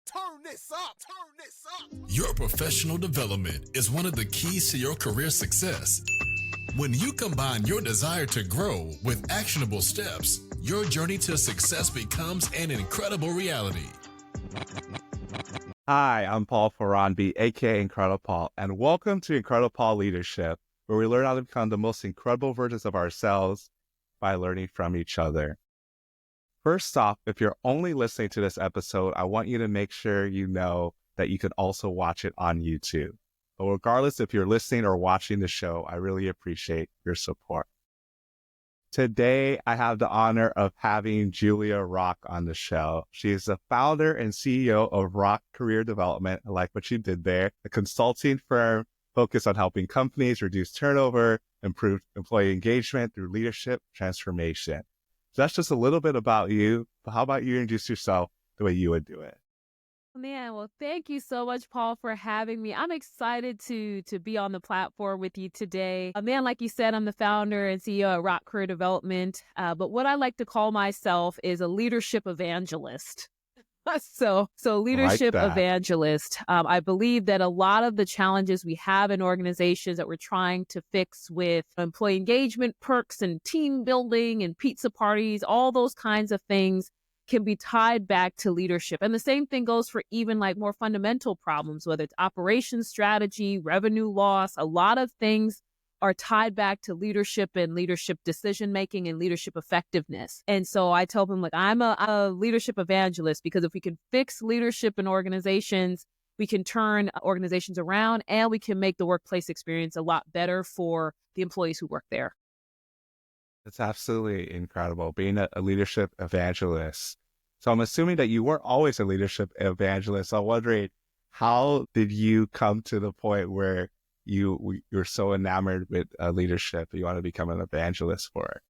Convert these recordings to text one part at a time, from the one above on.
Turn this up. Turn this up. Your professional development is one of the keys to your career success. When you combine your desire to grow with actionable steps, your journey to success becomes an incredible reality. Hi, I'm Paul Faronbi, aka IncrediPaul, and welcome to IncrediPaul Leadership, where we learn how to become the most incredible versions of ourselves by learning from each other. First off, if you're only listening to this episode, I want you to make sure you know that you can also watch it on YouTube. But regardless if you're listening or watching the show, I really appreciate your support. Today, I have the honor of having Julia Rock on the show. She is the founder and CEO of Rock Career Development. I like what you did there. A consulting firm focused on helping companies reduce turnover, improve employee engagement through leadership transformation. So that's just a little bit about you. But how about you introduce yourself the way you would do it? Man, well, thank you so much, Paul, for having me. I'm excited to be on the platform with you today. Man, like you said, I'm the founder and CEO of Rock Career Development. But what I like to call myself is a leadership evangelist. So leadership evangelist. I believe that a lot of the challenges we have in organizations that we're trying to fix with employee engagement perks and team building and pizza parties, all those kinds of things can be tied back to leadership. And the same thing goes for even like more fundamental problems, whether it's operations strategy, revenue loss. A lot of things are tied back to leadership and leadership decision-making and leadership effectiveness. And so I tell them, like, I'm a leadership evangelist, because if we can fix leadership in organizations, we can turn organizations around and we can make the workplace experience a lot better for the employees who work there. It's absolutely incredible being a leadership evangelist. So I'm assuming that you weren't always a leadership evangelist. I'm wondering, how did you come to the point where you're so enamored with leadership that you want to become an evangelist for it?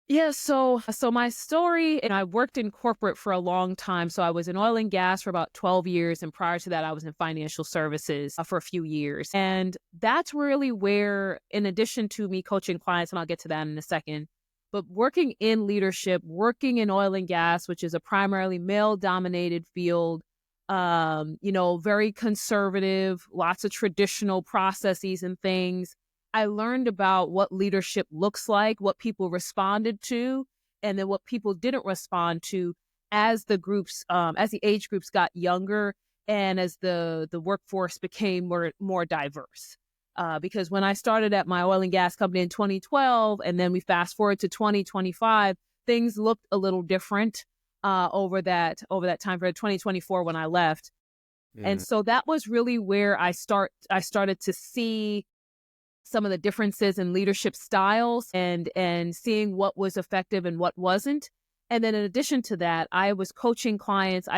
Yeah, so my story, and I worked in corporate for a long time. So I was in oil and gas for about 12 years. And prior to that, I was in financial services for a few years. And that's really where, in addition to me coaching clients, and I'll get to that in a second, but working in leadership, working in oil and gas, which is a primarily male-dominated field, very conservative, lots of traditional processes and things. I learned about what leadership looks like, what people responded to, and then what people didn't respond to as the groups, as the age groups got younger and as the workforce became more diverse. Because when I started at my oil and gas company in 2012, and then we fast forward to 2025, things looked a little different over that time period, 2024 when I left. And so that was really where I started to see some of the differences in leadership styles and seeing what was effective and what wasn't. And then in addition to that, I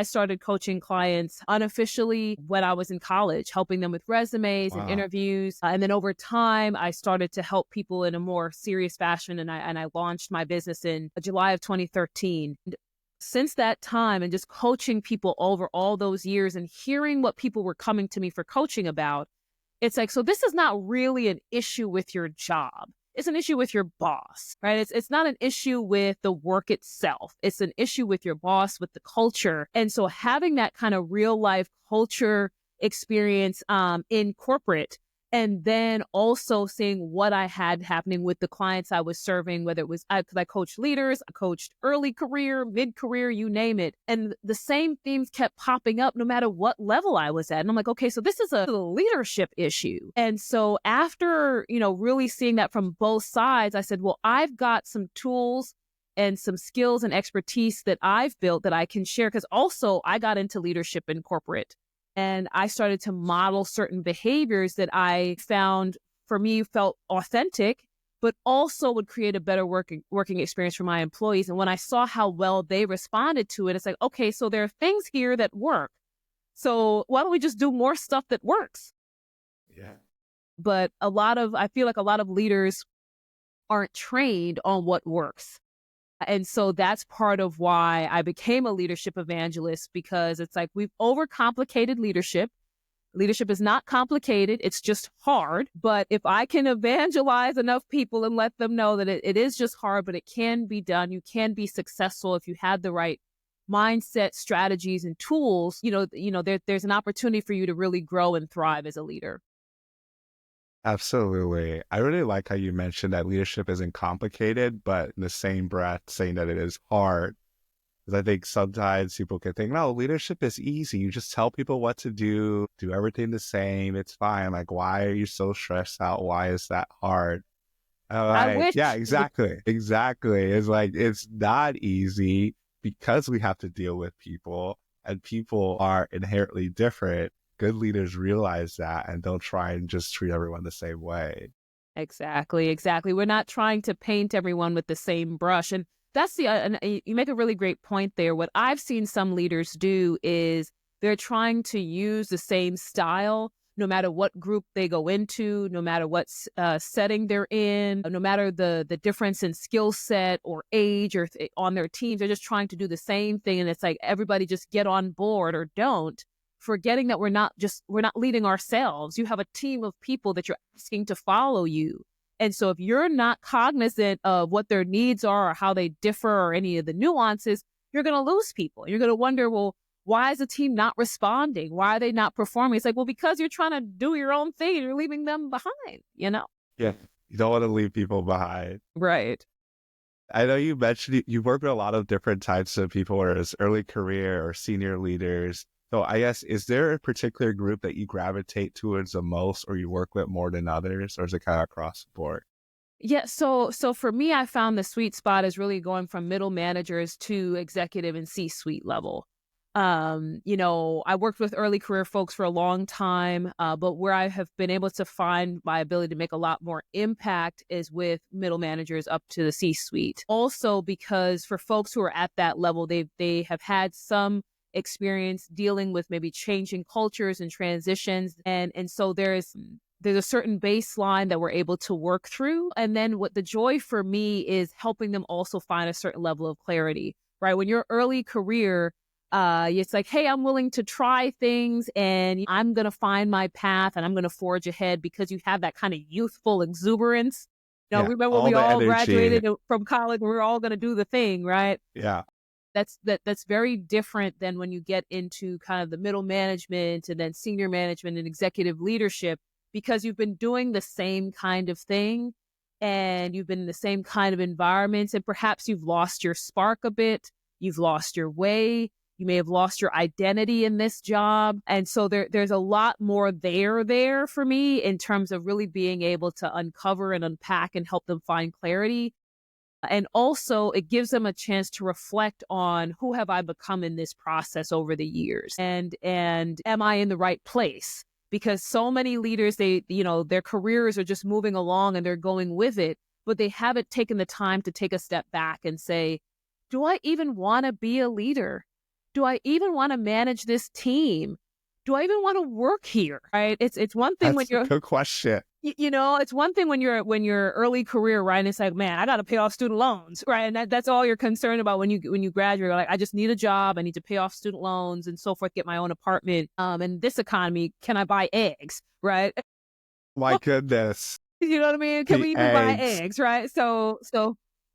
started coaching clients unofficially when I was in college, helping them with resumes and interviews. And then over time, I started to help people in a more serious fashion. And I launched my business in July of 2013. Since that time, and just coaching people over all those years and hearing what people were coming to me for coaching about, it's like, so this is not really an issue with your job. It's an issue with your boss, right? It's not an issue with the work itself. It's an issue with your boss, with the culture. And so having that kind of real life culture experience in corporate, and then also seeing what I had happening with the clients I was serving, whether it was, because I coached leaders, I coached early career, mid-career, you name it. And the same themes kept popping up no matter what level I was at. And I'm like, okay, so this is a leadership issue. And so after, really seeing that from both sides, I said, well, I've got some tools and some skills and expertise that I've built that I can share. Because also I got into leadership in corporate. And I started to model certain behaviors that I found, for me, felt authentic, but also would create a better working experience for my employees. And when I saw how well they responded to it, it's like, okay, so there are things here that work. So why don't we just do more stuff that works? Yeah. But I feel like a lot of leaders aren't trained on what works. And so that's part of why I became a leadership evangelist, because it's like we've overcomplicated leadership. Leadership is not complicated. It's just hard. But if I can evangelize enough people and let them know that it is just hard, but it can be done, you can be successful if you have the right mindset, strategies, and tools, there's an opportunity for you to really grow and thrive as a leader. Absolutely. I really like how you mentioned that leadership isn't complicated, but in the same breath saying that it is hard. Because I think sometimes people can think, no, leadership is easy. You just tell people what to do everything the same. It's fine. Like, why are you so stressed out? Why is that hard? I wish. Yeah, exactly. Exactly. It's like, it's not easy because we have to deal with people and people are inherently different. Good leaders realize that and don't try and just treat everyone the same way. Exactly. We're not trying to paint everyone with the same brush. And that's and you make a really great point there. What I've seen some leaders do is they're trying to use the same style, no matter what group they go into, no matter what setting they're in, no matter the difference in skill set or age or on their teams. They're just trying to do the same thing. And it's like, everybody just get on board or don't, forgetting that we're not leading ourselves. You have a team of people that you're asking to follow you. And so if you're not cognizant of what their needs are or how they differ or any of the nuances, you're going to lose people. You're going to wonder, well, why is the team not responding? Why are they not performing? It's like, well, because you're trying to do your own thing and you're leaving them behind, Yeah. You don't want to leave people behind. Right. I know you mentioned you work with a lot of different types of people, whether it's early career or senior leaders. So I guess, is there a particular group that you gravitate towards the most or you work with more than others, or is it kind of across the board? Yeah. So for me, I found the sweet spot is really going from middle managers to executive and C-suite level. I worked with early career folks for a long time, but where I have been able to find my ability to make a lot more impact is with middle managers up to the C-suite. Also, because for folks who are at that level, they have had some experience dealing with maybe changing cultures and transitions, and so there's a certain baseline that we're able to work through. And then what the joy for me is helping them also find a certain level of clarity, right? When you're early career, it's like, hey, I'm willing to try things and I'm going to find my path and I'm going to forge ahead because you have that kind of youthful exuberance. Yeah, remember all we the all energy. graduated from college and we were all going to do the thing, right? Yeah. That's very different than when you get into kind of the middle management and then senior management and executive leadership, because you've been doing the same kind of thing and you've been in the same kind of environments, and perhaps you've lost your spark a bit, you've lost your way, you may have lost your identity in this job. And so there's a lot more there for me in terms of really being able to uncover and unpack and help them find clarity. And also it gives them a chance to reflect on, who have I become in this process over the years? And am I in the right place? Because so many leaders, their careers are just moving along and they're going with it, but they haven't taken the time to take a step back and say, do I even want to be a leader? Do I even want to manage this team? Do I even want to work here? Right? It's one thing when you're a good question. It's one thing when you're early career, right? And it's like, man, I got to pay off student loans, right? And that's all you're concerned about when you graduate. You're like, I just need a job. I need to pay off student loans and so forth, get my own apartment. In this economy, can I buy eggs, right? My goodness. You know what I mean? Can we even buy eggs, right?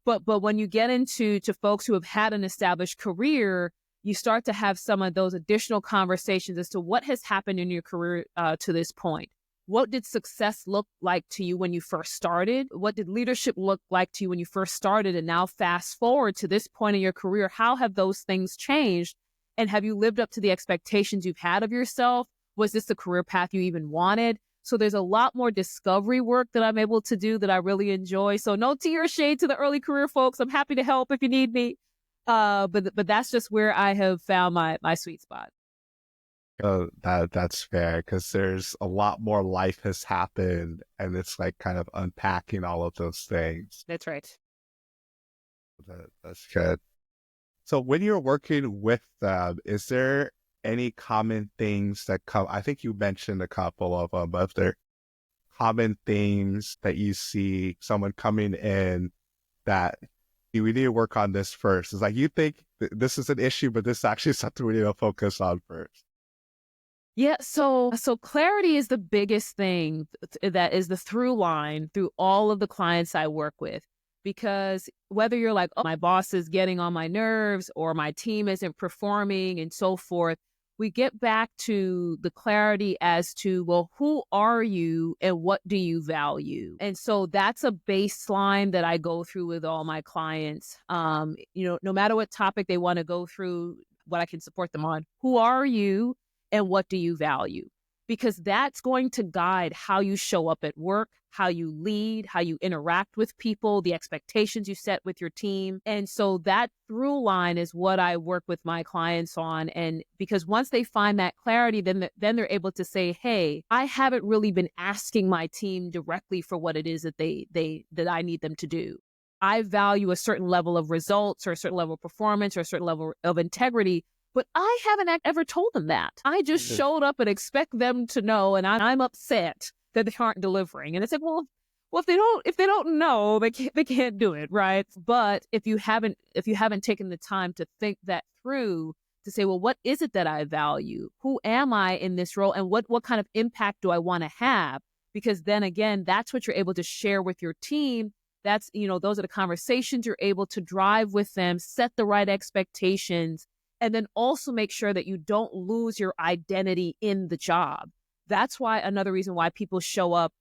But when you get into folks who have had an established career, you start to have some of those additional conversations as to what has happened in your career to this point. What did success look like to you when you first started? What did leadership look like to you when you first started? And now fast forward to this point in your career, how have those things changed? And have you lived up to the expectations you've had of yourself? Was this the career path you even wanted? So there's a lot more discovery work that I'm able to do that I really enjoy. So no tea or shade to the early career folks. I'm happy to help if you need me. But that's just where I have found my sweet spot. That's fair, because there's a lot more life has happened and it's like kind of unpacking all of those things. That's right. That's good. So when you're working with them, is there any common things that come? I think you mentioned a couple of them, but if there are common themes that you see someone coming in that we need to work on this first. It's like, you think this is an issue, but this is actually something we need to focus on first. Yeah, so clarity is the biggest thing that is the through line through all of the clients I work with. Because whether you're like, oh, my boss is getting on my nerves or my team isn't performing and so forth, we get back to the clarity as to, well, who are you and what do you value? And so that's a baseline that I go through with all my clients. No matter what topic they want to go through, what I can support them on, who are you and what do you value? Because that's going to guide how you show up at work, how you lead, how you interact with people, the expectations you set with your team. And so that through line is what I work with my clients on. And because once they find that clarity, then they're able to say, hey, I haven't really been asking my team directly for what it is that that I need them to do. I value a certain level of results or a certain level of performance or a certain level of integrity, but I haven't ever told them that. I just showed up and expect them to know, and I'm upset that they aren't delivering. And it's like, well, if they don't know, they can't do it, right? But if you haven't taken the time to think that through, to say, well, what is it that I value? Who am I in this role, and what kind of impact do I want to have? Because then again, that's what you're able to share with your team. That's, those are the conversations you're able to drive with them, set the right expectations, and then also make sure that you don't lose your identity in the job. That's why another reason why people show up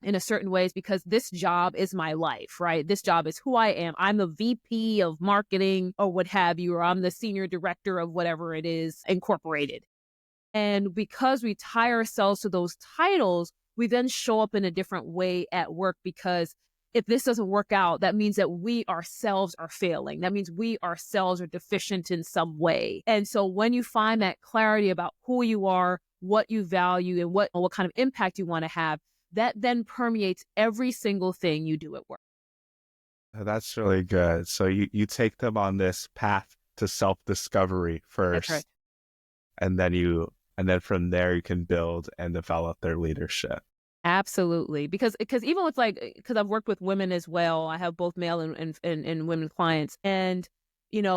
in a certain way is because this job is my life, right? This job is who I am. I'm the VP of marketing or what have you, or I'm the senior director of whatever it is incorporated. And because we tie ourselves to those titles, we then show up in a different way at work, because if this doesn't work out, that means that we ourselves are failing. That means we ourselves are deficient in some way. And so when you find that clarity about who you are, what you value, and what kind of impact you want to have, that then permeates every single thing you do at work. That's really good. So you take them on this path to self-discovery first. That's right. And then from there you can build and develop their leadership. Absolutely. Because even with because I've worked with women as well, I have both male and women clients. And,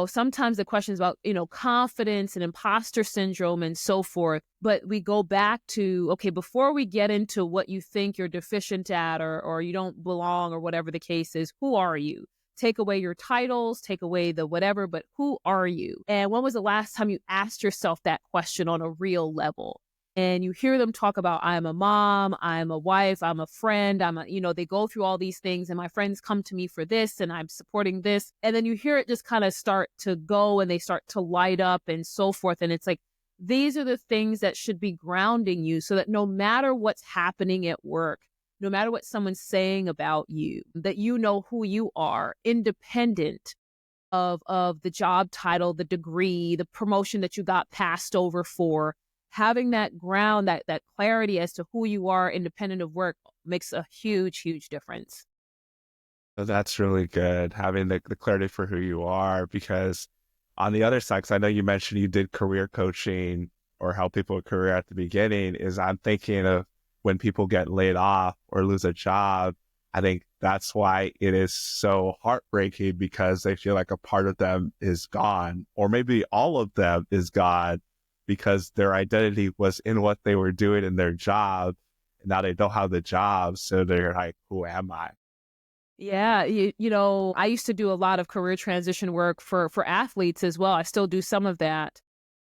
sometimes the questions about, confidence and imposter syndrome and so forth. But we go back to, okay, before we get into what you think you're deficient at or you don't belong or whatever the case is, who are you? Take away your titles, take away the whatever, but who are you? And when was the last time you asked yourself that question on a real level? And you hear them talk about, I'm a mom, I'm a wife, I'm a friend, they go through all these things, and my friends come to me for this, and I'm supporting this. And then you hear it just kind of start to go, and they start to light up and so forth. And it's like, these are the things that should be grounding you, so that no matter what's happening at work, no matter what someone's saying about you, that you know who you are, independent of the job title, the degree, the promotion that you got passed over for. Having that ground, that clarity as to who you are independent of work makes a huge, huge difference. So that's really good, having the clarity for who you are, because on the other side, because I know you mentioned you did career coaching or help people with career at the beginning, is I'm thinking of when people get laid off or lose a job. I think that's why it is so heartbreaking, because they feel like a part of them is gone, or maybe all of them is gone, because their identity was in what they were doing in their job. And now they don't have the job. So they're like, who am I? Yeah. I used to do a lot of career transition work for athletes as well. I still do some of that.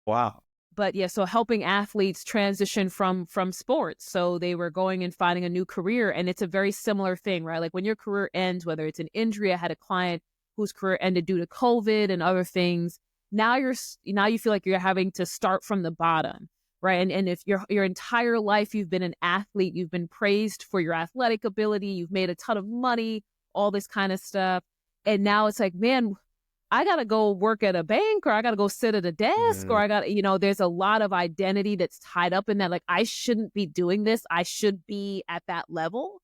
Wow. But yeah, so helping athletes transition from sports. So they were going and finding a new career. And it's a very similar thing, right? Like when your career ends, whether it's an injury, I had a client whose career ended due to COVID and other things. Now you feel like you're having to start from the bottom, right? And if your entire life you've been an athlete, you've been praised for your athletic ability, you've made a ton of money, all this kind of stuff. And now it's like, man, I got to go work at a bank, or I got to go sit at a desk, or I got to, there's a lot of identity that's tied up in that. Like, I shouldn't be doing this. I should be at that level.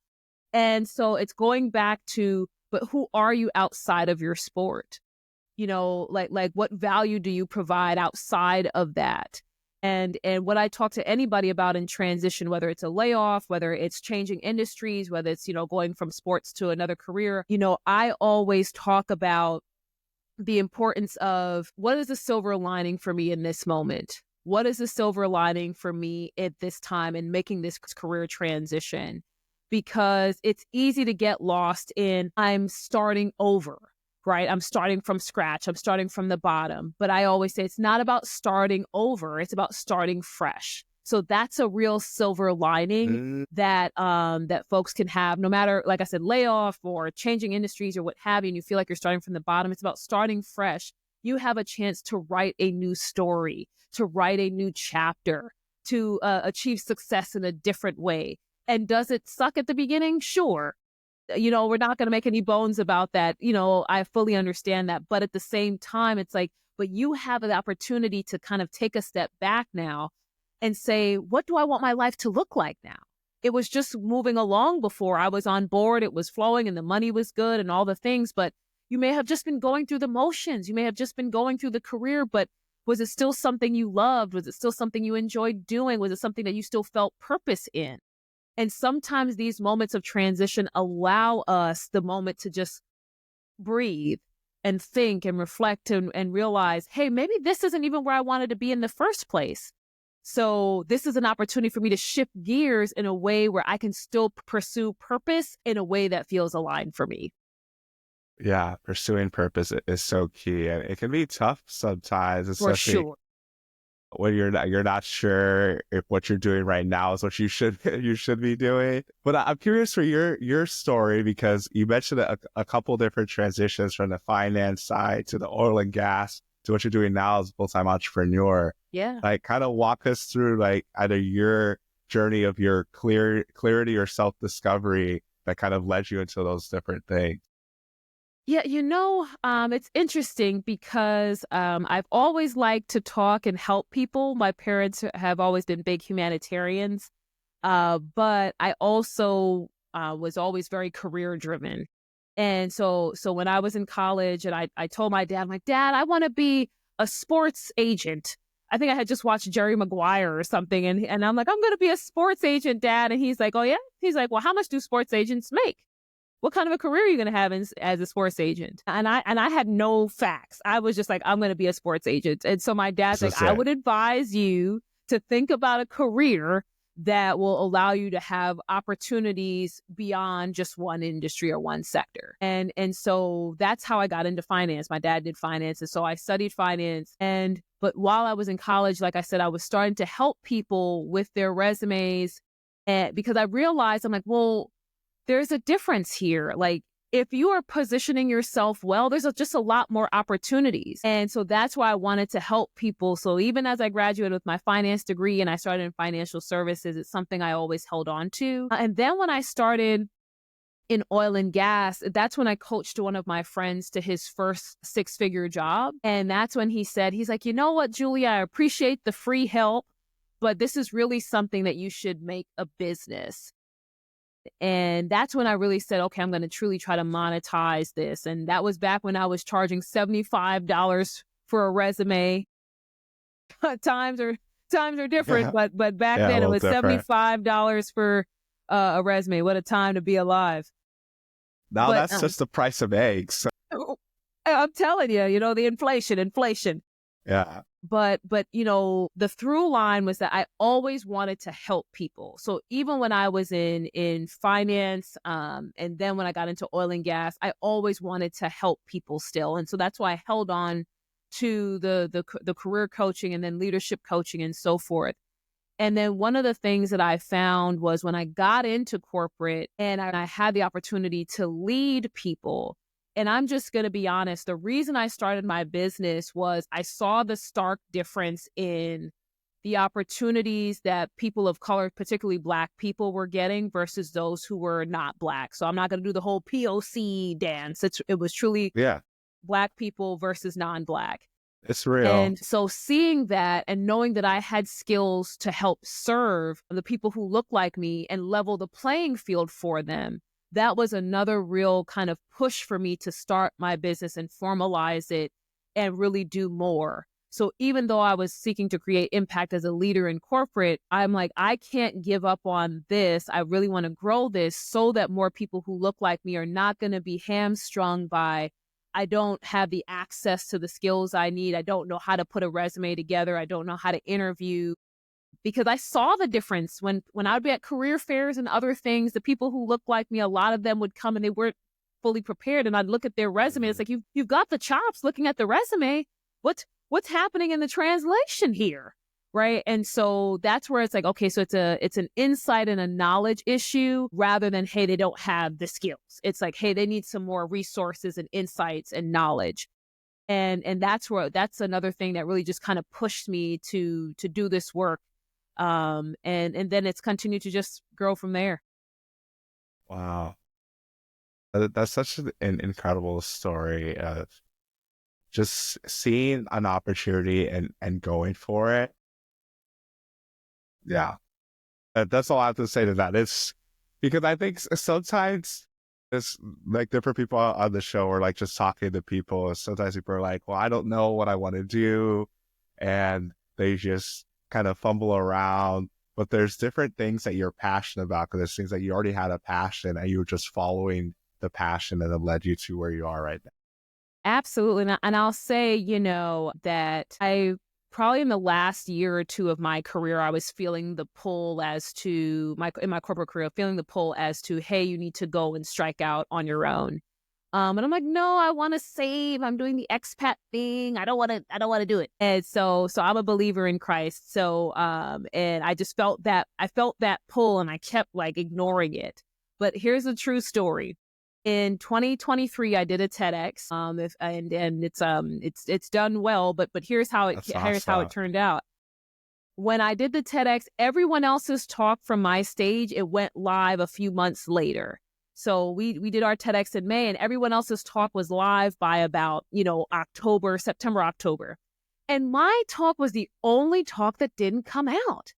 And so it's going back to, but who are you outside of your sport? Like what value do you provide outside of that? And what I talk to anybody about in transition, whether it's a layoff, whether it's changing industries, whether it's, going from sports to another career, I always talk about the importance of, what is the silver lining for me in this moment? What is the silver lining for me at this time in making this career transition? because it's easy to get lost in I'm starting over, right? I'm starting from scratch. I'm starting from the bottom. But I always say it's not about starting over. It's about starting fresh. So that's a real silver lining that that folks can have, no matter, like I said, layoff or changing industries or what have you, and you feel like you're starting from the bottom. It's about starting fresh. You have a chance to write a new story, to write a new chapter, to achieve success in a different way. And does it suck at the beginning? Sure. We're not going to make any bones about that. I fully understand that. But at the same time, it's like, but you have an opportunity to kind of take a step back now and say, what do I want my life to look like now? It was just moving along before. I was on board. It was flowing and the money was good and all the things. But you may have just been going through the motions. You may have just been going through the career. But was it still something you loved? Was it still something you enjoyed doing? Was it something that you still felt purpose in? And sometimes these moments of transition allow us the moment to just breathe and think and reflect and realize, hey, maybe this isn't even where I wanted to be in the first place. So this is an opportunity for me to shift gears in a way where I can still pursue purpose in a way that feels aligned for me. Yeah, pursuing purpose is so key, and it can be tough sometimes, For especially sure. when you're not sure if what you're doing right now is what you should be doing. But I'm curious for your story, because you mentioned a couple different transitions from the finance side to the oil and gas to what you're doing now as a full-time entrepreneur. Yeah. Like, kind of walk us through like either your journey of your clarity or self-discovery that kind of led you into those different things. Yeah, it's interesting because I've always liked to talk and help people. My parents have always been big humanitarians, but I also was always very career driven. And so when I was in college and I told my dad, I'm like, Dad, I want to be a sports agent. I think I had just watched Jerry Maguire or something. And I'm like, I'm going to be a sports agent, Dad. And he's like, oh, yeah. He's like, well, how much do sports agents make? What kind of a career are you going to have as a sports agent? And I had no facts. I was just like, I'm going to be a sports agent. And so my dad's like, I would advise you to think about a career that will allow you to have opportunities beyond just one industry or one sector. And so that's how I got into finance. My dad did finance. And so I studied finance. But while I was in college, like I said, I was starting to help people with their resumes. And because I realized, I'm like, well, there's a difference here. Like, if you are positioning yourself well, there's just a lot more opportunities. And so that's why I wanted to help people. So even as I graduated with my finance degree and I started in financial services, it's something I always held on to. And then when I started in oil and gas, that's when I coached one of my friends to his first 6-figure job. And that's when he's like, you know what, Julia, I appreciate the free help, but this is really something that you should make a business. And that's when I really said, okay, I'm going to truly try to monetize this. And that was back when I was charging $75 for a resume. Times are different, but back then it was different. $75 for a resume. What a time to be alive. Now that's just the price of eggs. I'm telling you, the inflation. Yeah. But the through line was that I always wanted to help people. So even when I was in finance, and then when I got into oil and gas, I always wanted to help people still. And so that's why I held on to the career coaching and then leadership coaching and so forth. And then one of the things that I found was when I got into corporate and I had the opportunity to lead people. And I'm just going to be honest, the reason I started my business was I saw the stark difference in the opportunities that people of color, particularly Black people, were getting versus those who were not Black. So I'm not going to do the whole POC dance. It was truly Black people versus non-Black. It's real. And so seeing that and knowing that I had skills to help serve the people who look like me and level the playing field for them, that was another real kind of push for me to start my business and formalize it and really do more. So even though I was seeking to create impact as a leader in corporate, I'm like, I can't give up on this. I really want to grow this so that more people who look like me are not going to be hamstrung by, I don't have the access to the skills I need. I don't know how to put a resume together. I don't know how to interview. because I saw the difference when I'd be at career fairs and other things. The people who looked like me, a lot of them would come and they weren't fully prepared, and I'd look at their resume. It's like, you've got the chops looking at the resume. What's happening in the translation here? Right. And so that's where it's like, okay, so it's an insight and a knowledge issue rather than, hey, they don't have the skills. It's like, hey, they need some more resources and insights and knowledge. And that's another thing that really just kind of pushed me to do this work. And then it's continued to just grow from there. Wow. That's such an incredible story of just seeing an opportunity and going for it. Yeah. That's all I have to say to that. It's because I think sometimes it's like different people on the show are like just talking to people. Sometimes people are like, well, I don't know what I want to do. And they just kind of fumble around. But there's different things that you're passionate about, because there's things that you already had a passion and you were just following the passion that have led you to where you are right now. Absolutely. And I'll say, that I probably in the last year or two of my career, I was feeling the pull in my corporate career, feeling the pull as to, hey, you need to go and strike out on your own. And I'm like, no, I want to save. I'm doing the expat thing. I don't want to do it. And so I'm a believer in Christ. So, and I just felt that pull and I kept like ignoring it. But here's a true story. In 2023, I did a TEDx, and it's done well, but here's how it turned out. When I did the TEDx, everyone else's talk from my stage, it went live a few months later. So we did our TEDx in May, and everyone else's talk was live by about, September, October. And my talk was the only talk that didn't come out.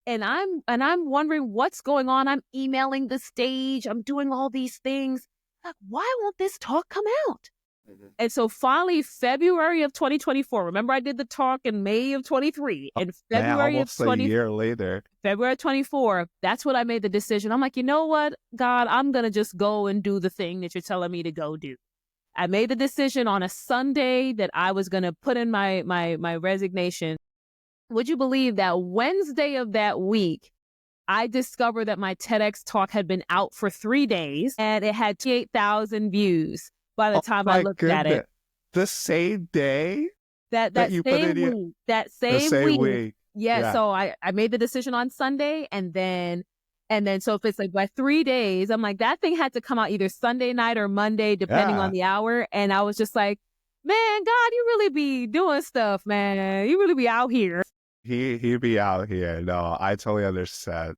And I'm wondering what's going on. I'm emailing the stage. I'm doing all these things. Like, why won't this talk come out? Mm-hmm. And so finally, February of 2024, remember I did the talk in May of 23. In February almost a year later. February 24, that's when I made the decision. I'm like, you know what, God, I'm going to just go and do the thing that you're telling me to go do. I made the decision on a Sunday that I was going to put in my resignation. Would you believe that Wednesday of that week, I discovered that my TEDx talk had been out for 3 days and it had 28,000 views by the time I looked at it. The same day? That same week. Yeah. So I made the decision on Sunday, and then so if it's like by 3 days, I'm like, that thing had to come out either Sunday night or Monday, depending on the hour. And I was just like, man, God, you really be doing stuff, man. You really be out here. He be out here. No, I totally understand.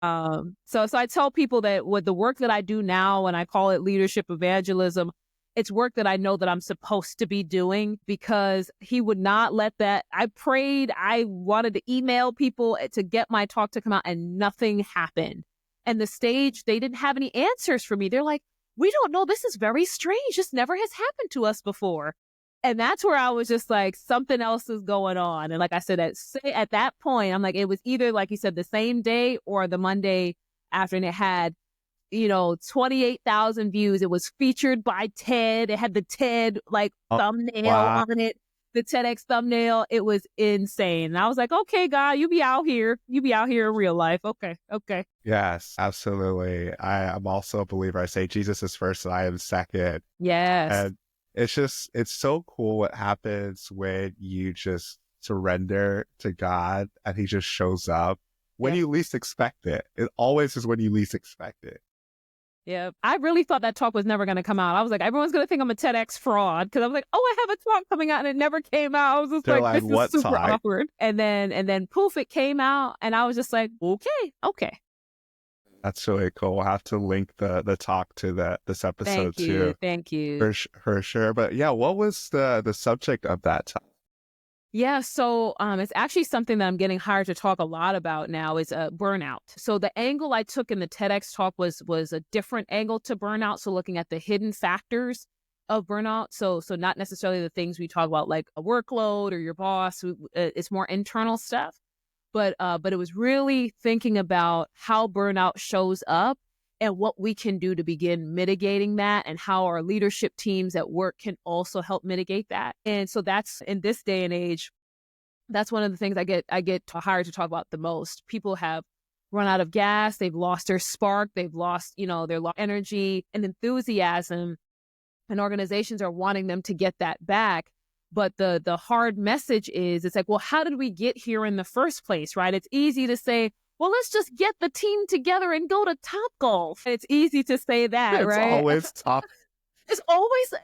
So I tell people that with the work that I do now, and I call it leadership evangelism, it's work that I know that I'm supposed to be doing, because he would not let that. I prayed. I wanted to email people to get my talk to come out, and nothing happened. And the stage, they didn't have any answers for me. They're like, we don't know. This is very strange. This never has happened to us before. And that's where I was just like, something else is going on. And like I said, at that point, I'm like, it was either, like you said, the same day or the Monday after, and it had, 28,000 views. It was featured by TED. It had the TED thumbnail on it, the TEDx thumbnail. It was insane. And I was like, okay, God, you be out here. You be out here in real life. Okay. Yes, absolutely. I'm also a believer. I say Jesus is first and I am second. Yes. And it's so cool what happens when you just surrender to God and he just shows up when you least expect it. It always is when you least expect it. Yeah. I really thought that talk was never going to come out. I was like, everyone's going to think I'm a TEDx fraud, because I was like, oh, I have a talk coming out, and it never came out. I was just like, this is super awkward. And then poof, it came out, and I was just like, okay. That's really cool. We'll have to link the talk to this episode too. Thank you. For sure. But yeah, what was the subject of that talk? Yeah, so it's actually something that I'm getting hired to talk a lot about now is burnout. So the angle I took in the TEDx talk was a different angle to burnout. So looking at the hidden factors of burnout. So not necessarily the things we talk about like a workload or your boss. It's more internal stuff. But it was really thinking about how burnout shows up and what we can do to begin mitigating that, and how our leadership teams at work can also help mitigate that. And so that's, in this day and age, That's one of the things I get hired to talk about the most. People have run out of gas, they've lost their spark, they've lost, their energy and enthusiasm, and organizations are wanting them to get that back. But the hard message is, it's like, well, how did we get here in the first place, right? It's easy to say, well, let's just get the team together and go to Topgolf. It's easy to say that, right? It's always top. Ain't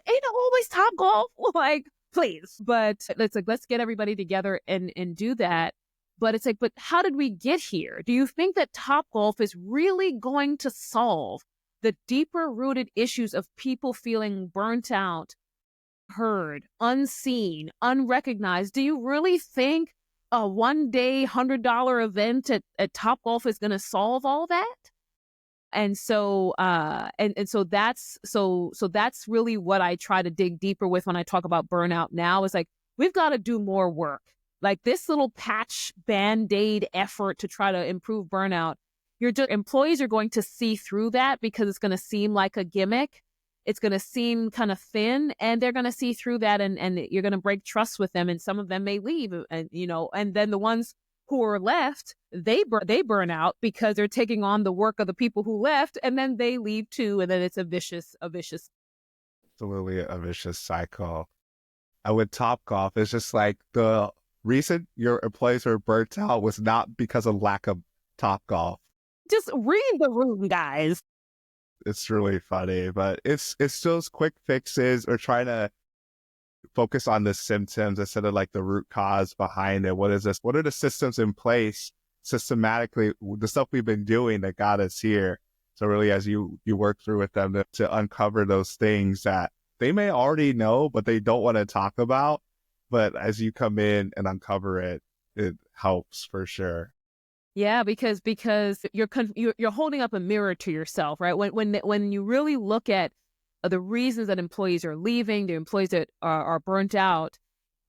it always Topgolf? Like, please. But it's like, let's get everybody together and do that. But it's like, but how did we get here? Do you think that Topgolf is really going to solve the deeper rooted issues of people feeling burnt out, heard, unseen, unrecognized? Do you really think a one-day $100 event at Topgolf is going to solve all that? And so, that's really what I try to dig deeper with when I talk about burnout now. Is like, we've got to do more work. Like this little patch Band-Aid effort to try to improve burnout, employees are going to see through that because it's going to seem like a gimmick. It's going to seem kind of thin, and they're going to see through that, and you're going to break trust with them, and some of them may leave, and then the ones who are left, they burn out because they're taking on the work of the people who left, and then they leave too, and then it's a vicious. Absolutely a vicious cycle. And with Topgolf, it's just like the reason your employees were burnt out was not because of lack of Topgolf. Just read the room, guys. It's really funny, but it's those quick fixes or trying to focus on the symptoms instead of like the root cause behind it. What is this? What are the systems in place systematically, the stuff we've been doing that got us here? So really, as you work through with them to uncover those things that they may already know, but they don't want to talk about. But as you come in and uncover it, it helps for sure. Yeah, because you're holding up a mirror to yourself, right? When you really look at the reasons that employees are leaving, the employees that are burnt out,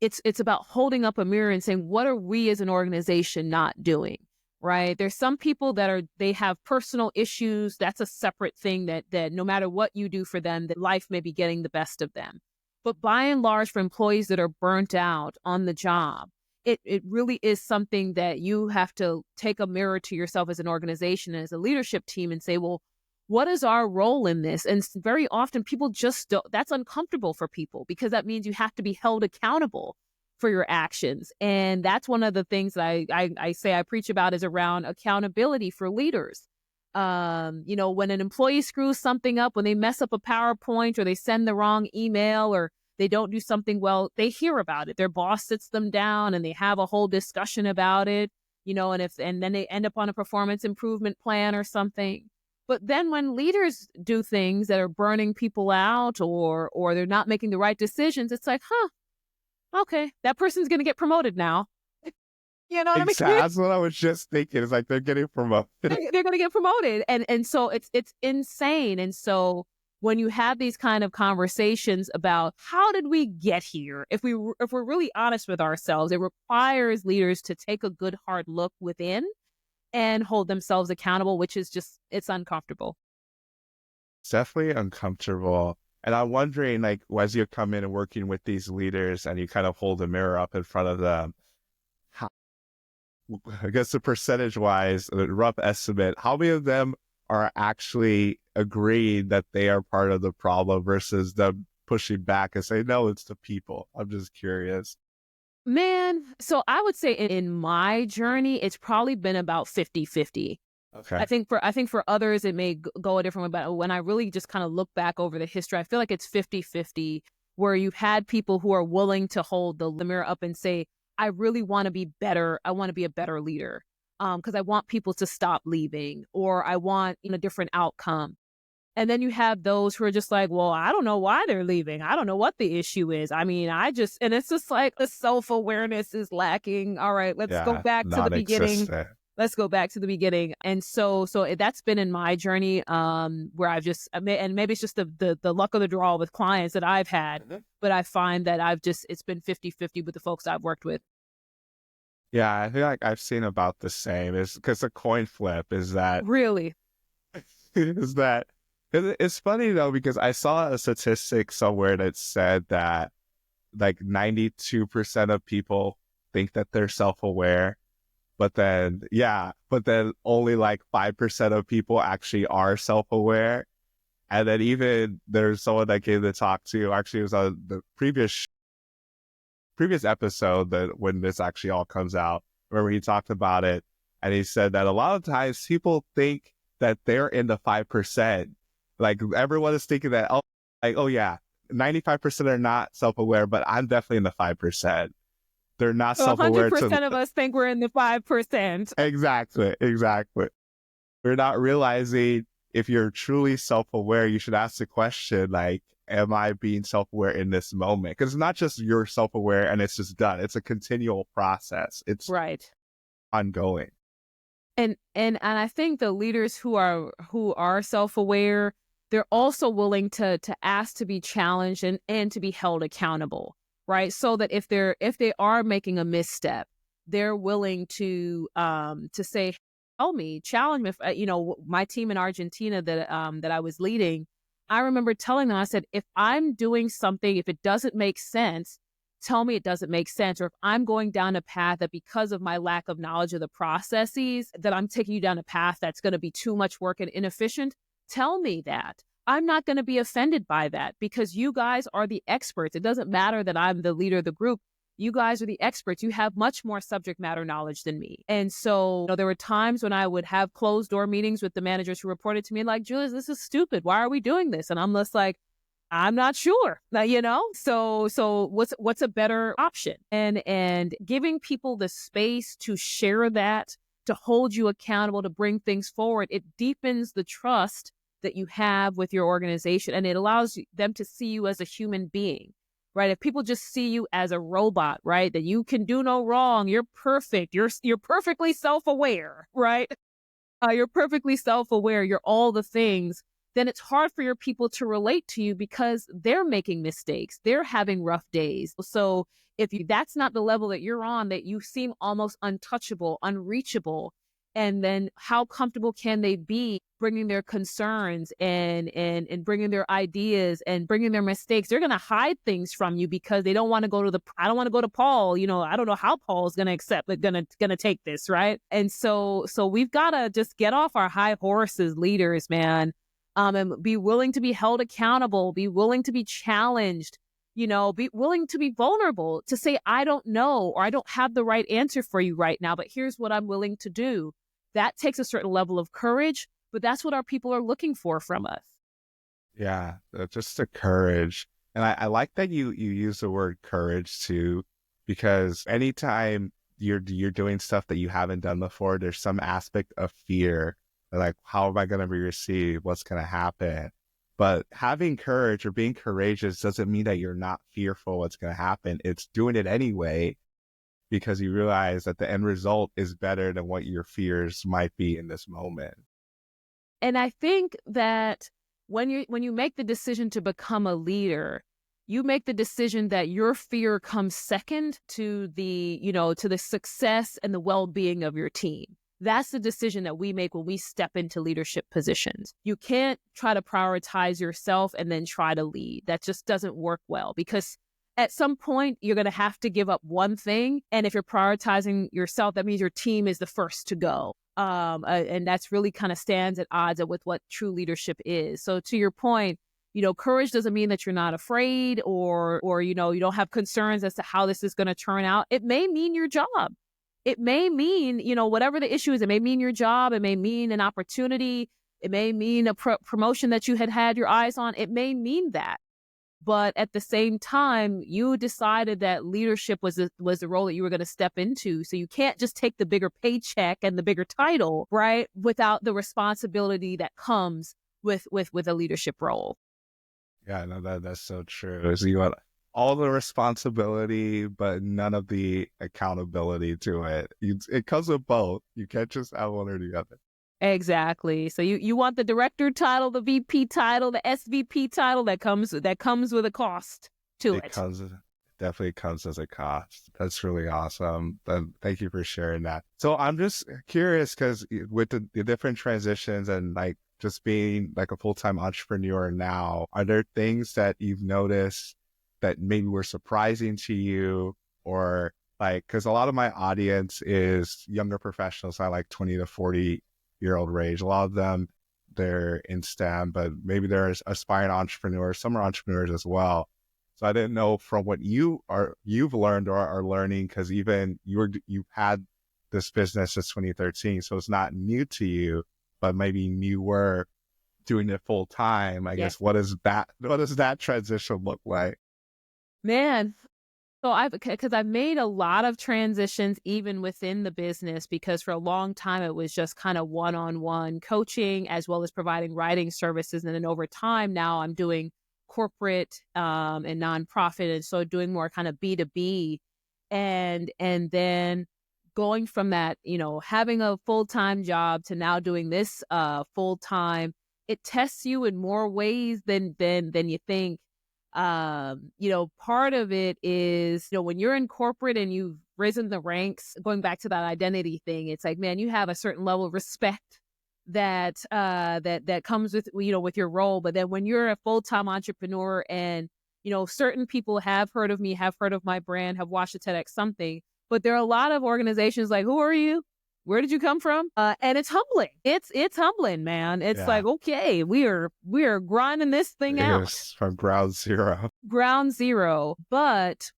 it's about holding up a mirror and saying, what are we as an organization not doing, right? There's some people they have personal issues. That's a separate thing that no matter what you do for them, that life may be getting the best of them. But by and large, for employees that are burnt out on the job, it really is something that you have to take a mirror to yourself as an organization and as a leadership team and say, well, what is our role in this? And very often people just don't, that's uncomfortable for people because that means you have to be held accountable for your actions. And that's one of the things that I say I preach about is around accountability for leaders. When an employee screws something up, when they mess up a PowerPoint or they send the wrong email or they don't do something well, they hear about it. Their boss sits them down and they have a whole discussion about it, and then they end up on a performance improvement plan or something. But then when leaders do things that are burning people out or they're not making the right decisions, it's like, okay, that person's going to get promoted now. You know what I mean? That's what I was just thinking. It's like they're getting promoted. They're going to get promoted. And so it's insane. And so when you have these kind of conversations about how did we get here, if we're really honest with ourselves, it requires leaders to take a good hard look within and hold themselves accountable, which is just, it's uncomfortable. It's definitely uncomfortable. And I'm wondering, like, as you come in and working with these leaders and you kind of hold a mirror up in front of them, I guess the percentage wise, a rough estimate, how many of them are actually agreeing that they are part of the problem versus them pushing back and say, no, it's the people? I'm just curious. Man, so I would say in my journey, it's probably been about 50-50. Okay. I think for others, it may go a different way. But when I really just kind of look back over the history, I feel like it's 50-50 where you've had people who are willing to hold the mirror up and say, I really want to be better. I want to be a better leader because I want people to stop leaving or I want a different outcome. And then you have those who are just like, well, I don't know why they're leaving. I don't know what the issue is. I mean, and it's just like the self-awareness is lacking. All right, let's go back to the beginning. Let's go back to the beginning. And so that's been in my journey where I've just, and maybe it's just the luck of the draw with clients that I've had, but I find that it's been 50-50 with the folks I've worked with. Yeah, I feel like I've seen about the same. It's because a coin flip is that. Really? It's funny though, because I saw a statistic somewhere that said that like 92% of people think that they're self-aware, but then only like 5% of people actually are self-aware. And then even there's someone that gave the talk too. Actually, it was on the previous episode that when this actually all comes out, remember he talked about it, and he said that a lot of times people think that they're in the 5%. Like everyone is thinking that, oh yeah, 95% are not self-aware, but I'm definitely in the 5%. They're not self-aware. 100% of us think we're in the 5%. Exactly. We're not realizing if you're truly self-aware, you should ask the question, like, am I being self-aware in this moment? Because it's not just you're self-aware and it's just done. It's a continual process. It's right, ongoing. And I think the leaders who are self-aware, they're also willing to ask to be challenged and to be held accountable, right? So that if they are making a misstep, they're willing to say, tell me, challenge me. My team in Argentina that I was leading, I remember telling them, I said, if I'm doing something, if it doesn't make sense, tell me it doesn't make sense. Or if I'm going down a path that because of my lack of knowledge of the processes, that I'm taking you down a path that's going to be too much work and inefficient, tell me that. I'm not going to be offended by that because you guys are the experts. It doesn't matter that I'm the leader of the group. You guys are the experts. You have much more subject matter knowledge than me. And so there were times when I would have closed door meetings with the managers who reported to me like, Julius, this is stupid. Why are we doing this? And I'm just like, I'm not sure, so what's a better option? And giving people the space to share that, to hold you accountable, to bring things forward, it deepens the trust that you have with your organization. And it allows them to see you as a human being, right? If people just see you as a robot, right, that you can do no wrong, you're perfect, you're perfectly self-aware, right? You're perfectly self-aware, you're all the things, then it's hard for your people to relate to you because they're making mistakes. They're having rough days. So if that's not the level that you're on, that you seem almost untouchable, unreachable, and then how comfortable can they be bringing their concerns and bringing their ideas and bringing their mistakes? They're going to hide things from you because they don't want to go to I don't want to go to Paul. I don't know how Paul is going to accept, but going to take this, right? And so we've got to just get off our high horses, leaders, man. And be willing to be held accountable, be willing to be challenged, be willing to be vulnerable, to say, I don't know, or I don't have the right answer for you right now, but here's what I'm willing to do. That takes a certain level of courage, but that's what our people are looking for from us. Yeah, just the courage. And I like that you use the word courage too, because anytime you're doing stuff that you haven't done before, there's some aspect of fear. Like, how am I going to be received? What's going to happen? But having courage or being courageous doesn't mean that you're not fearful what's going to happen. It's doing it anyway because you realize that the end result is better than what your fears might be in this moment. And I think that when you make the decision to become a leader, you make the decision that your fear comes second to the success and the well-being of your team. That's the decision that we make when we step into leadership positions. You can't try to prioritize yourself and then try to lead. That just doesn't work well because at some point you're going to have to give up one thing. And if you're prioritizing yourself, that means your team is the first to go. And that's really kind of stands at odds with what true leadership is. So to your point, courage doesn't mean that you're not afraid or you don't have concerns as to how this is going to turn out. It may mean your job. It may mean, whatever the issue is, it may mean your job. It may mean an opportunity. It may mean a promotion that you had your eyes on. It may mean that. But at the same time, you decided that leadership was the role that you were going to step into. So you can't just take the bigger paycheck and the bigger title, right, without the responsibility that comes with a leadership role. Yeah, no, that's so true. So you want all the responsibility, but none of the accountability to it. It comes with both. You can't just have one or the other. Exactly. So you want the director title, the VP title, the SVP title that comes with a cost to it. Definitely comes as a cost. That's really awesome. Thank you for sharing that. So I'm just curious because with the different transitions and like just being like a full-time entrepreneur now, are there things that you've noticed that maybe were surprising to you or Like, because a lot of my audience is younger professionals, I like 20 to 40-year-old range. A lot of them, they're in STEM, but maybe they're aspiring entrepreneurs. Some are entrepreneurs as well. So I didn't know from what you've learned or are learning, because even you've had this business since 2013, so it's not new to you, but maybe you were doing it full time. I guess what does that transition look like? Man, so because I've made a lot of transitions even within the business, because for a long time it was just kind of one-on-one coaching as well as providing writing services. And then over time now I'm doing corporate and nonprofit. And so doing more kind of B2B and then going from that, having a full-time job to now doing this full-time, it tests you in more ways than you think. Part of it is, when you're in corporate and you've risen the ranks, going back to that identity thing, it's like, man, you have a certain level of respect that comes with, with your role. But then when you're a full-time entrepreneur and, certain people have heard of me, have heard of my brand, have watched the TEDx something, but there are a lot of organizations like, who are you? Where did you come from? And it's humbling. It's humbling, man. It's like, okay, we are grinding this thing out from ground zero. Ground zero. But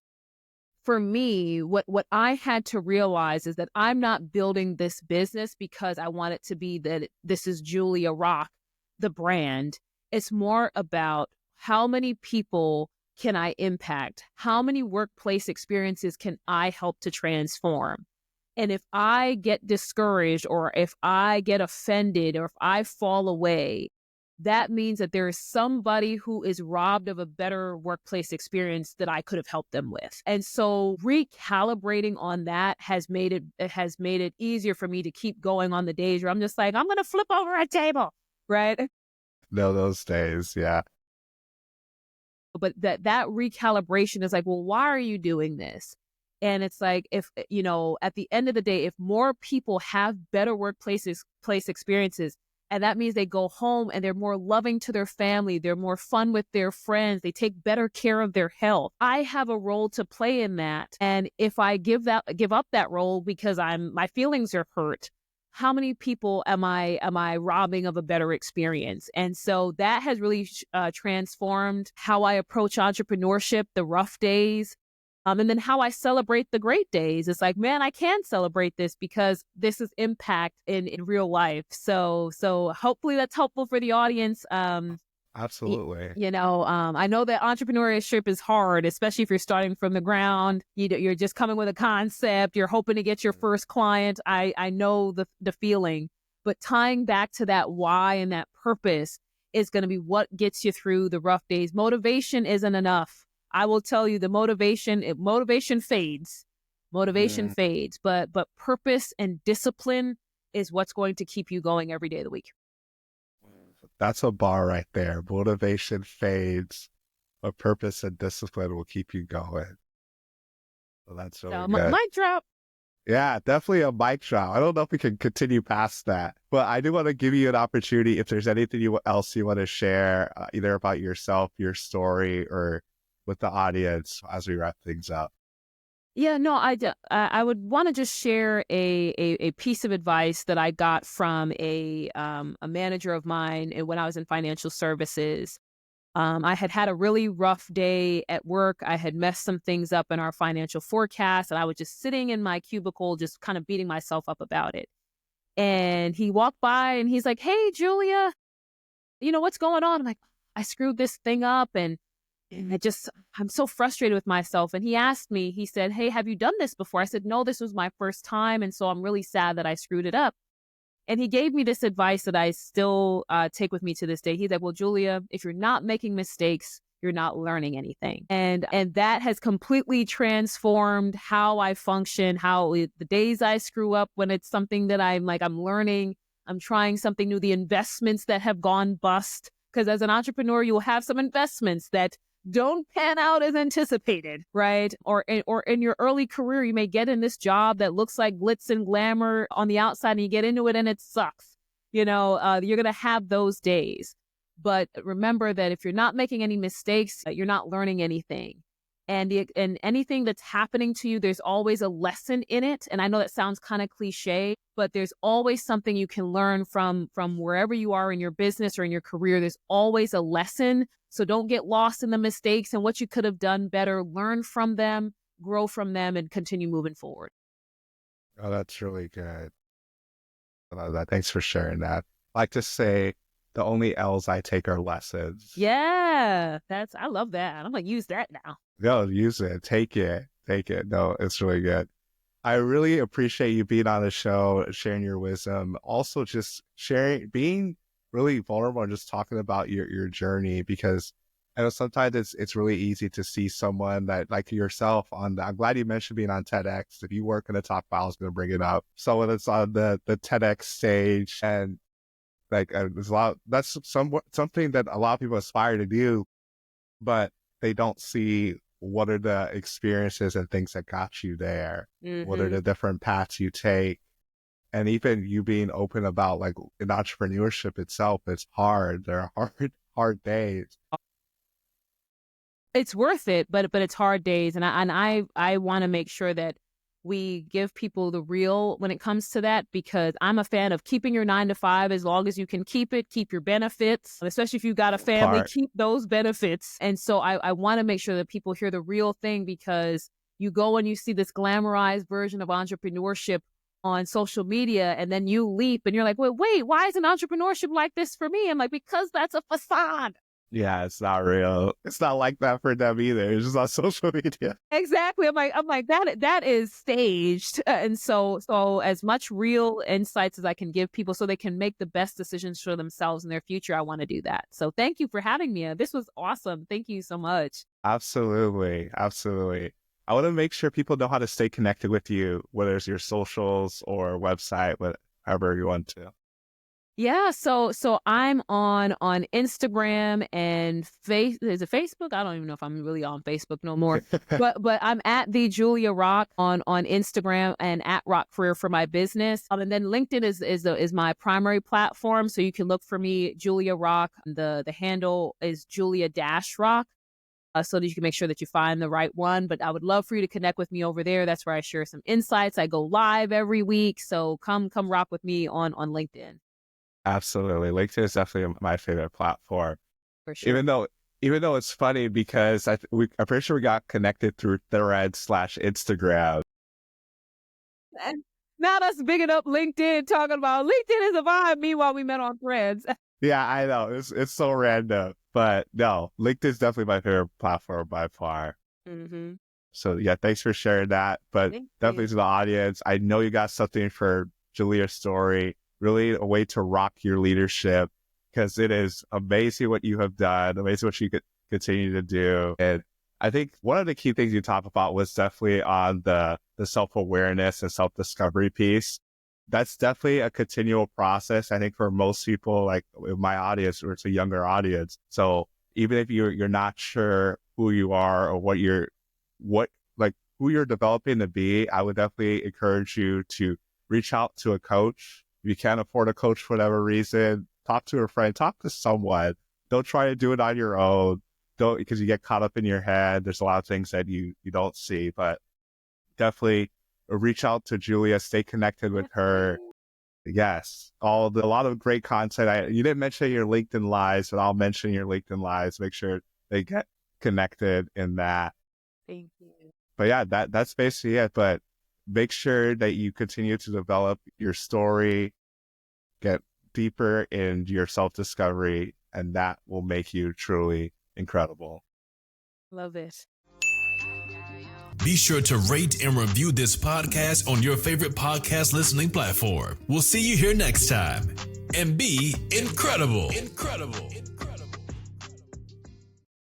for me, what I had to realize is that I'm not building this business because I want it to be that this is Julia Rock, the brand. It's more about how many people can I impact? How many workplace experiences can I help to transform? And if I get discouraged or if I get offended or if I fall away, that means that there is somebody who is robbed of a better workplace experience that I could have helped them with. And so recalibrating on that has made it easier for me to keep going on the days where I'm just like, I'm going to flip over a table, right? No, those days, yeah. But that recalibration is like, well, why are you doing this? And it's like, if, at the end of the day, if more people have better place experiences, and that means they go home and they're more loving to their family, they're more fun with their friends, they take better care of their health. I have a role to play in that. And if I give up that role because my feelings are hurt, how many people am I robbing of a better experience? And so that has really transformed how I approach entrepreneurship, the rough days. And then how I celebrate the great days. It's like, man, I can celebrate this because this is impact in real life. So hopefully that's helpful for the audience. Absolutely. I know that entrepreneurship is hard, especially if you're starting from the ground. You're just coming with a concept. You're hoping to get your first client. I know the feeling, but tying back to that why and that purpose is going to be what gets you through the rough days. Motivation isn't enough. I will tell you, the motivation fades. Motivation fades, but purpose and discipline is what's going to keep you going every day of the week. That's a bar right there. Motivation fades, but purpose and discipline will keep you going. So that's really good. Mic drop. Yeah, definitely a mic drop. I don't know if we can continue past that, but I do want to give you an opportunity if there's anything else you want to share, either about yourself, your story, or with the audience as we wrap things up. Yeah, no, I would want to just share a piece of advice that I got from a manager of mine when I was in financial services. I had a really rough day at work. I had messed some things up in our financial forecast, and I was just sitting in my cubicle, just kind of beating myself up about it. And he walked by and he's like, "Hey, Julia, what's going on?" I'm like, "I screwed this thing up and I'm so frustrated with myself." And he asked me, he said, "Hey, have you done this before?" I said, "No, this was my first time. And so I'm really sad that I screwed it up." And he gave me this advice that I still take with me to this day. He's like, "Well, Julia, if you're not making mistakes, you're not learning anything." And that has completely transformed how I function, the days I screw up when it's something that I'm learning, I'm trying something new, the investments that have gone bust. Because as an entrepreneur, you'll have some investments that don't pan out as anticipated, right? Or in your early career, you may get in this job that looks like glitz and glamour on the outside, and you get into it and it sucks. You're going to have those days. But remember that if you're not making any mistakes, you're not learning anything. and anything that's happening to you, there's always a lesson in it. And I know that sounds kind of cliche, but there's always something you can learn from wherever you are in your business or in your career. There's always a lesson. So don't get lost in the mistakes and what you could have done better. Learn from them, grow from them, and continue moving forward. Oh, that's really good. I love that. Thanks for sharing that. I like to say the only L's I take are lessons. Yeah, I love that. I'm going to use that now. No, use it. Take it. Take it. No, it's really good. I really appreciate you being on the show, sharing your wisdom. Also, just being really vulnerable and just talking about your journey, because I know sometimes it's really easy to see someone that like yourself I'm glad you mentioned being on TEDx. If you work in the top file, I was going to bring it up. Someone that's on the TEDx stage, and like there's a lot. That's something that a lot of people aspire to do, but they don't see what are the experiences and things that got you there. Mm-hmm. What are the different paths you take? And even you being open about like in entrepreneurship itself, it's hard. There are hard days. It's worth it, but it's hard days. And I want to make sure that we give people the real when it comes to that, because I'm a fan of keeping your 9 to 5 as long as you can keep it, keep your benefits, especially if you've got a family, keep those benefits. And so I want to make sure that people hear the real thing, because you go and you see this glamorized version of entrepreneurship on social media, and then you leap and you're like, wait, why isn't entrepreneurship like this for me? I'm like, because that's a facade. Yeah, it's not real. It's not like that for them either. It's just on social media. Exactly. I'm like that is staged. And so as much real insights as I can give people so they can make the best decisions for themselves in their future, I want to do that. So thank you for having me. This was awesome. Thank you so much. Absolutely. Absolutely. I want to make sure people know how to stay connected with you, whether it's your socials or website, whatever you want to. Yeah, so I'm on Instagram and is it Facebook? I don't even know if I'm really on Facebook no more. but I'm at the Julia Rock on Instagram and at Rock Career for my business. And then LinkedIn is my primary platform, so you can look for me, Julia Rock. The handle is Julia-Rock. So that you can make sure that you find the right one. But I would love for you to connect with me over there. That's where I share some insights. I go live every week, so come rock with me on LinkedIn. Absolutely. LinkedIn is definitely my favorite platform. For sure. Even though it's funny because I'm pretty sure we got connected through Threads/Instagram. And not us bigging up LinkedIn, talking about LinkedIn is a vibe. Meanwhile, we met on Threads. Yeah, I know. It's so random. But no, LinkedIn is definitely my favorite platform by far. Mm-hmm. So yeah, thanks for sharing that. But definitely to the audience, I know you got something for Julia's story. Really a way to rock your leadership, because it is amazing what you have done, amazing what you could continue to do. And I think one of the key things you talked about was definitely on the self-awareness and self-discovery piece. That's definitely a continual process. I think for most people, like in my audience, or it's a younger audience. So even if you're not sure who you are or who you're developing to be, I would definitely encourage you to reach out to a coach. If you can't afford a coach for whatever reason, talk to a friend, talk to someone. Don't try to do it on your own. Don't, because you get caught up in your head. There's a lot of things that you don't see, but definitely reach out to Julia, stay connected with her. Yes. A lot of great content. You didn't mention your LinkedIn lives, but I'll mention your LinkedIn lives. Make sure they get connected in that. Thank you. But yeah, that's basically it. But make sure that you continue to develop your story, get deeper in your self-discovery, and that will make you truly incredible. Love it. Be sure to rate and review this podcast on your favorite podcast listening platform. We'll see you here next time. And be incredible. Incredible.